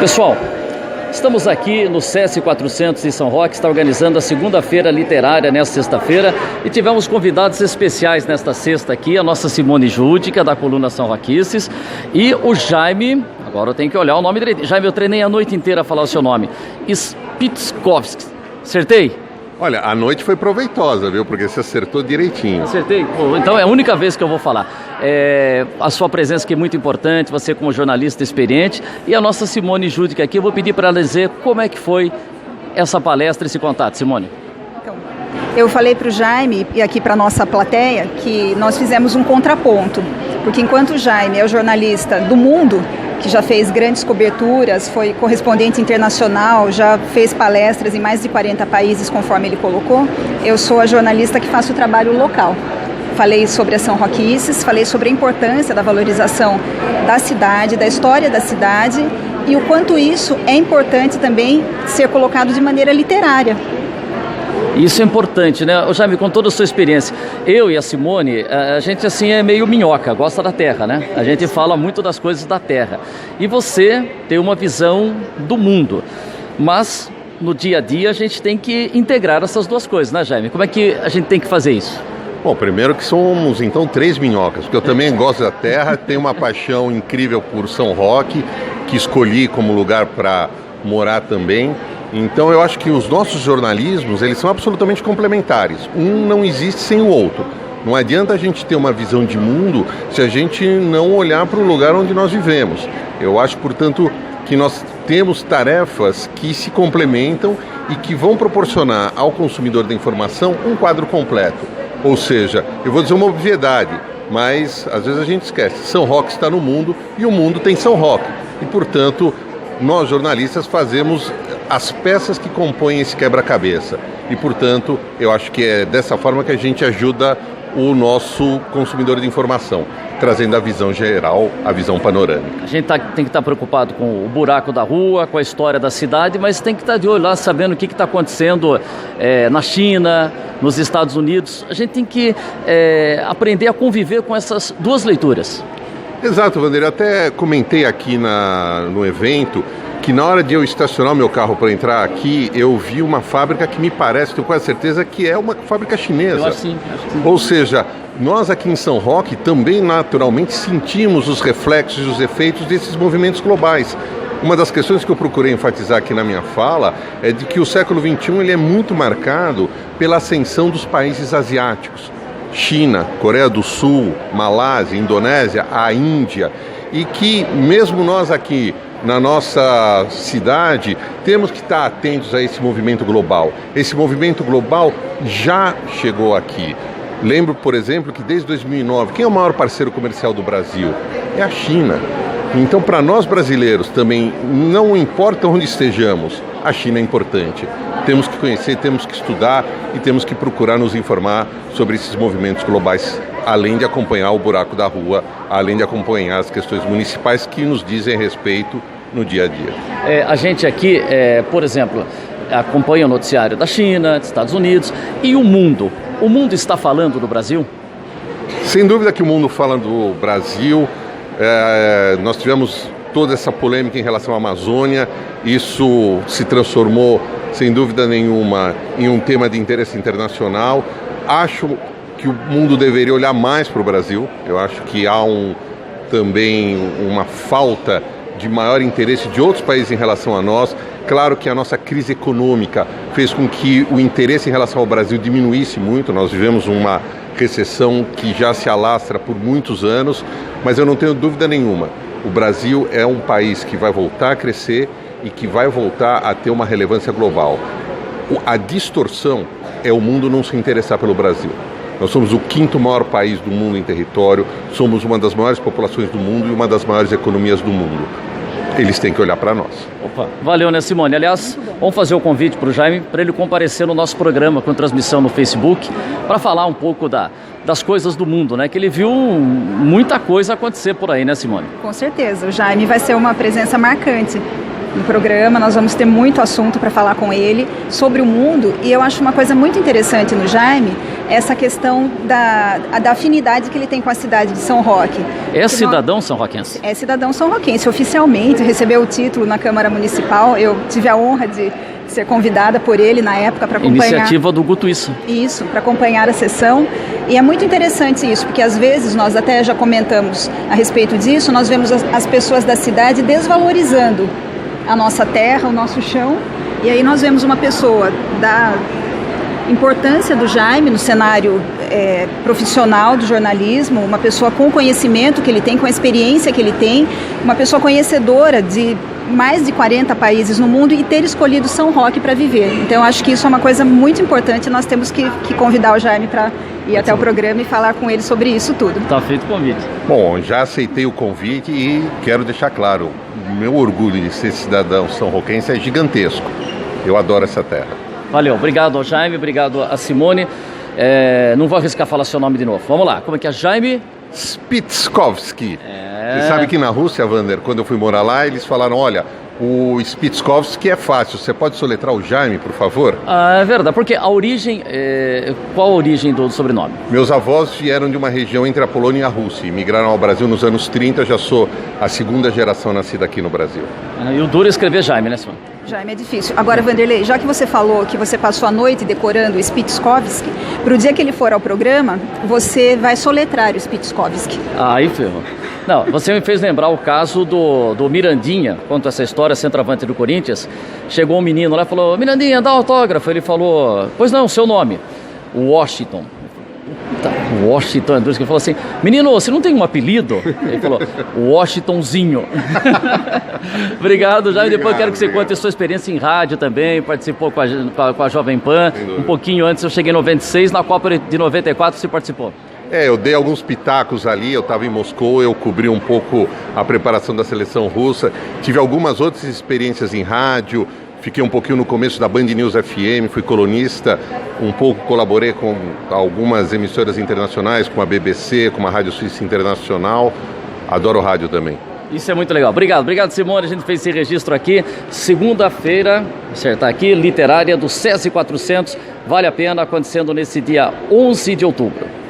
Pessoal, estamos aqui no SESC 400 em São Roque, está organizando a segunda-feira literária nesta sexta-feira e tivemos convidados especiais nesta sexta aqui, a nossa Simone Júdica, da coluna São Roquices, e o Jaime, agora eu tenho que olhar o nome dele, Jaime, eu treinei a noite inteira a falar o seu nome, Spitskovski, acertei? Olha, a noite foi proveitosa, viu? Porque você acertou direitinho. Acertei? Pô, então é a única vez que eu vou falar. A sua presença aqui é muito importante, você como jornalista experiente, e a nossa Simone Júdica aqui, eu vou pedir para ela dizer como é que foi essa palestra, esse contato. Simone. Então, eu falei para o Jaime e aqui para a nossa plateia que nós fizemos um contraponto, porque enquanto o Jaime é o jornalista do mundo, que já fez grandes coberturas, foi correspondente internacional, já fez palestras em mais de 40 países, conforme ele colocou, eu sou a jornalista que faço o trabalho local. Falei sobre a São Roquices, falei sobre a importância da valorização da cidade, da história da cidade e o quanto isso é importante também ser colocado de maneira literária. Isso é importante, né? Jaime, com toda a sua experiência, eu e a Simone, a gente assim é meio minhoca, gosta da terra, né? A gente fala muito das coisas da terra. E você tem uma visão do mundo, mas no dia a dia a gente tem que integrar essas duas coisas, né, Jaime? Como é que a gente tem que fazer isso? Bom, primeiro que somos então 3 minhocas, porque eu também gosto da terra, tenho uma paixão incrível por São Roque, que escolhi como lugar para morar também. Então eu acho que os nossos jornalismos, eles são absolutamente complementares. Um não existe sem o outro. Não adianta a gente ter uma visão de mundo se a gente não olhar para o lugar onde nós vivemos. Eu acho, portanto, que nós temos tarefas que se complementam e que vão proporcionar ao consumidor da informação um quadro completo. Ou seja, eu vou dizer uma obviedade, mas às vezes a gente esquece. São Roque está no mundo e o mundo tem São Roque. E, portanto, nós jornalistas fazemos as peças que compõem esse quebra-cabeça. E, portanto, eu acho que é dessa forma que a gente ajuda o nosso consumidor de informação, trazendo a visão geral, a visão panorâmica. A gente tem que estar preocupado com o buraco da rua, com a história da cidade, mas tem que estar de olho lá sabendo o que está acontecendo na China, nos Estados Unidos. A gente tem que aprender a conviver com essas duas leituras. Exato, Vandeira. Eu até comentei aqui no evento que na hora de eu estacionar o meu carro para entrar aqui, eu vi uma fábrica que me parece, tenho quase certeza, que é uma fábrica chinesa. Eu acho sim. Ou seja, nós aqui em São Roque também naturalmente sentimos os reflexos e os efeitos desses movimentos globais. Uma das questões que eu procurei enfatizar aqui na minha fala é de que o século XXI ele é muito marcado pela ascensão dos países asiáticos. China, Coreia do Sul, Malásia, Indonésia, a Índia, e que mesmo nós aqui na nossa cidade temos que estar atentos a esse movimento global. Esse movimento global já chegou aqui. Lembro, por exemplo, que desde 2009, quem é o maior parceiro comercial do Brasil? É a China. Então, para nós brasileiros também, não importa onde estejamos, a China é importante. Temos que conhecer, temos que estudar e temos que procurar nos informar sobre esses movimentos globais, além de acompanhar o buraco da rua, além de acompanhar as questões municipais que nos dizem respeito no dia a dia. A gente aqui, por exemplo, acompanha o noticiário da China, dos Estados Unidos e o mundo. O mundo está falando do Brasil? Sem dúvida que o mundo fala do Brasil. Nós tivemos toda essa polêmica em relação à Amazônia, isso se transformou, sem dúvida nenhuma, em um tema de interesse internacional. Acho que o mundo deveria olhar mais para o Brasil, eu acho que há também uma falta de maior interesse de outros países em relação a nós. Claro que a nossa crise econômica fez com que o interesse em relação ao Brasil diminuísse muito, nós vivemos uma recessão que já se alastra por muitos anos, mas eu não tenho dúvida nenhuma, o Brasil é um país que vai voltar a crescer e que vai voltar a ter uma relevância global. A distorção é o mundo não se interessar pelo Brasil. Nós somos o 5º maior país do mundo em território, somos uma das maiores populações do mundo e uma das maiores economias do mundo. Eles têm que olhar para nós. Opa, valeu, né, Simone? Aliás, vamos fazer o convite para o Jaime, para ele comparecer no nosso programa com transmissão no Facebook, para falar um pouco das coisas do mundo, né? Que ele viu muita coisa acontecer por aí, né, Simone? Com certeza, o Jaime vai ser uma presença marcante. no programa, nós vamos ter muito assunto para falar com ele sobre o mundo, e eu acho uma coisa muito interessante no Jaime, essa questão da afinidade que ele tem com a cidade de São Roque. É cidadão são-roquense? É cidadão são-roquense, oficialmente, recebeu o título na Câmara Municipal, eu tive a honra de ser convidada por ele na época para acompanhar... Iniciativa do Guto Issa. Isso, para acompanhar a sessão, e é muito interessante isso, porque às vezes nós até já comentamos a respeito disso, nós vemos as pessoas da cidade desvalorizando a nossa terra, o nosso chão, e aí nós vemos uma pessoa da importância do Jaime no cenário profissional do jornalismo, uma pessoa com o conhecimento que ele tem, com a experiência que ele tem, uma pessoa conhecedora de mais de 40 países no mundo e ter escolhido São Roque para viver. Então, eu acho que isso é uma coisa muito importante, nós temos que convidar o Jaime para ir até o programa e falar com ele sobre isso tudo. Está feito o convite. Bom, já aceitei o convite e quero deixar claro, o meu orgulho de ser cidadão são-roquense é gigantesco. Eu adoro essa terra. Valeu, obrigado ao Jaime, obrigado a Simone. Não vou arriscar falar seu nome de novo. Vamos lá, como é que é? Jaime Spitskovsky. Você sabe que na Rússia, Wander, quando eu fui morar lá, eles falaram, olha, o Spitskovsky é fácil, você pode soletrar o Jaime, por favor? É verdade, porque a origem, qual a origem do sobrenome? Meus avós vieram de uma região entre a Polônia e a Rússia, e migraram ao Brasil nos anos 30, já sou a segunda geração nascida aqui no Brasil. E o duro é escrever Jaime, né, senhor? Jaime é difícil. Agora, Vanderlei, já que você falou que você passou a noite decorando o Spitskovsky, para o dia que ele for ao programa, você vai soletrar o Spitskovsky. Aí ferrou. Não, você me fez lembrar o caso do Mirandinha, conta essa história, centroavante do Corinthians. Chegou um menino lá e falou, Mirandinha, dá autógrafo. Ele falou, pois não, seu nome. Washington. Washington, ele falou assim, menino, você não tem um apelido? Ele falou, Washingtonzinho. Obrigado, Jaime. Depois eu quero que você conte a sua experiência em rádio também, participou com a Jovem Pan, um pouquinho antes, eu cheguei em 96, na Copa de 94 você participou. Eu dei alguns pitacos ali, eu estava em Moscou, eu cobri um pouco a preparação da seleção russa, tive algumas outras experiências em rádio, fiquei um pouquinho no começo da Band News FM, fui colunista, um pouco colaborei com algumas emissoras internacionais, com a BBC, com a Rádio Suíça Internacional, adoro rádio também. Isso é muito legal. Obrigado, Simone, a gente fez esse registro aqui, segunda-feira, acertar aqui, literária do SESI 400, vale a pena, acontecendo nesse dia 11 de outubro.